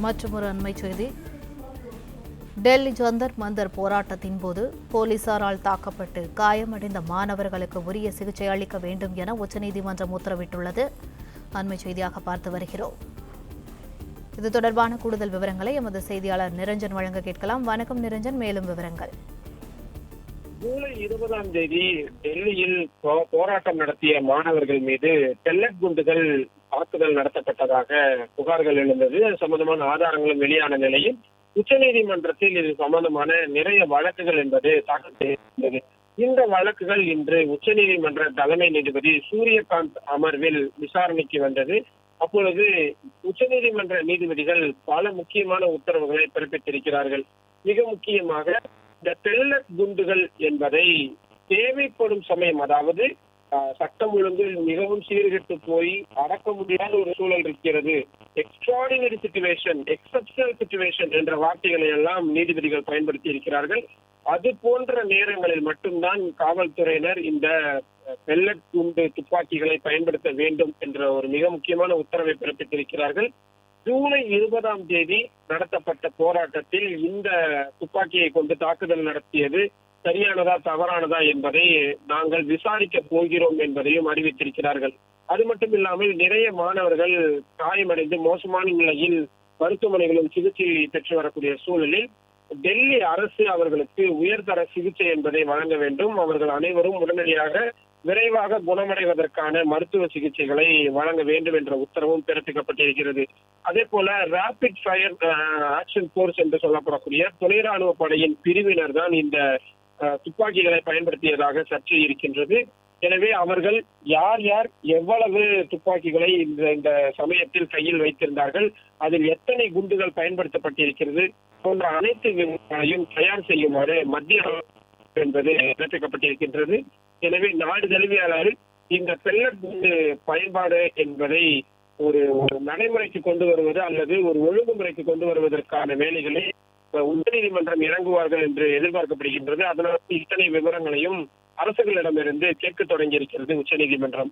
மற்றொரு அண்மை செய்தி. டெல்லி ஜந்தர் மந்தர் போராட்டத்தின் போது போலீசாரால் தாக்கப்பட்டு காயமடைந்த மாணவர்களுக்கு உரிய சிகிச்சை அளிக்க வேண்டும் என உச்சநீதிமன்றம் உத்தரவிட்டுள்ளது. அண்மை செய்தியாக பார்த்து வருகிறோம். இது தொடர்பான கூடுதல் விவரங்களை எமது செய்தியாளர் நிரஞ்சன் வழங்க கேட்கலாம். வணக்கம் நிரஞ்சன், மேலும் விவரங்கள். ஜூலை 20ஆம் தேதி டெல்லியில் போராட்டம் நடத்திய மாணவர்கள் மீது பெல்லட் குண்டுகள் தாக்குதல் நடத்தப்பட்டதாக புகார்கள் எழுந்தது. அது சம்பந்தமான ஆதாரங்களும் வெளியான நிலையில் உச்சநீதிமன்றத்தில் இது சம்பந்தமான நிறைய வழக்குகள் என்பது தாக்கல் செய்யப்பட்டது. இந்த வழக்குகள் இன்று உச்சநீதிமன்ற தலைமை நீதிபதி சூரியகாந்த் அமர்வில் விசாரணைக்கு வந்தது. அப்பொழுது உச்சநீதிமன்ற நீதிபதிகள் பல முக்கியமான உத்தரவுகளை பிறப்பித்திருக்கிறார்கள். மிக முக்கியமாக இந்த பெல்லட் குண்டுகள் என்பதை தேவைப்படும் சமயம், அதாவது சட்டம் ஒழுங்கு மிகவும் சீர்கெட்டு போய் அடக்க முடியாத ஒரு சூழல் இருக்கிறது, எக்ஸ்ட்ராடினரி சிச்சுவேஷன், எக்ஸப்ஷனல் சிச்சுவேஷன் என்ற வார்த்தைகளை எல்லாம் நீதிபதிகள் பயன்படுத்தி இருக்கிறார்கள். அது போன்ற நேரங்களில் மட்டும்தான் காவல்துறையினர் இந்த பெல்லட் குண்டு துப்பாக்கிகளை பயன்படுத்த வேண்டும் என்ற ஒரு மிக முக்கியமான உத்தரவை பிறப்பித்திருக்கிறார்கள். ஜூலை 20ஆம் தேதி நடத்தப்பட்ட போராட்டத்தில் இந்த துப்பாக்கியை கொண்டு தாக்குதல் நடத்தியது சரியானதா தவறானதா என்பதை நாங்கள் விசாரிக்க போகிறோம் என்பதையும் அறிவித்திருக்கிறார்கள். அது மட்டும் இல்லாமல் நிறைய மாணவர்கள் காயமடைந்து மோசமான நிலையில் மருத்துவமனைகளில் சிகிச்சை பெற்று வரக்கூடிய சூழலில் டெல்லி அரசு அவர்களுக்கு உயர்தர சிகிச்சை என்பதை வழங்க வேண்டும். அவர்கள் அனைவரும் உடனடியாக விரைவாக குணமடைவதற்கான மருத்துவ சிகிச்சைகளை வழங்க வேண்டும் என்ற உத்தரவும் பிறப்பிக்கப்பட்டிருக்கிறது. அதே போல ரேபிட் ஃபயர் ஆக்ஷன் போர்ஸ் என்று சொல்லப்படக்கூடிய துணை ராணுவ படையின் பிரிவினர் தான் இந்த துப்பாக்கிகளை பயன்படுத்தியதாக சர்ச்சை இருக்கின்றது. எனவே அவர்கள் யார் யார் எவ்வளவு துப்பாக்கிகளை இந்த சமயத்தில் கையில் வைத்திருந்தார்கள், அதில் எத்தனை குண்டுகள் பயன்படுத்தப்பட்டிருக்கிறது போன்ற அனைத்து விவரங்களையும் தயார் செய்யுமாறு மத்திய என்பது பிறப்பிக்கப்பட்டிருக்கின்றது. எனவே நாடு தழுவிய அளவில் இந்த பெல்லட் குண்டு பயன்பாடு என்பதை ஒரு நடைமுறைக்கு கொண்டு வருவது அல்லது ஒரு ஒழுங்குமுறைக்கு கொண்டு வருவதற்கான வேலைகளை உச்சநீதிமன்றம் இறங்குவார்கள் என்று எதிர்பார்க்கப்படுகின்றது. அதனால் இத்தனை விவரங்களையும் அரசுகளிடமிருந்து கேட்க தொடங்கி இருக்கிறது உச்சநீதிமன்றம்.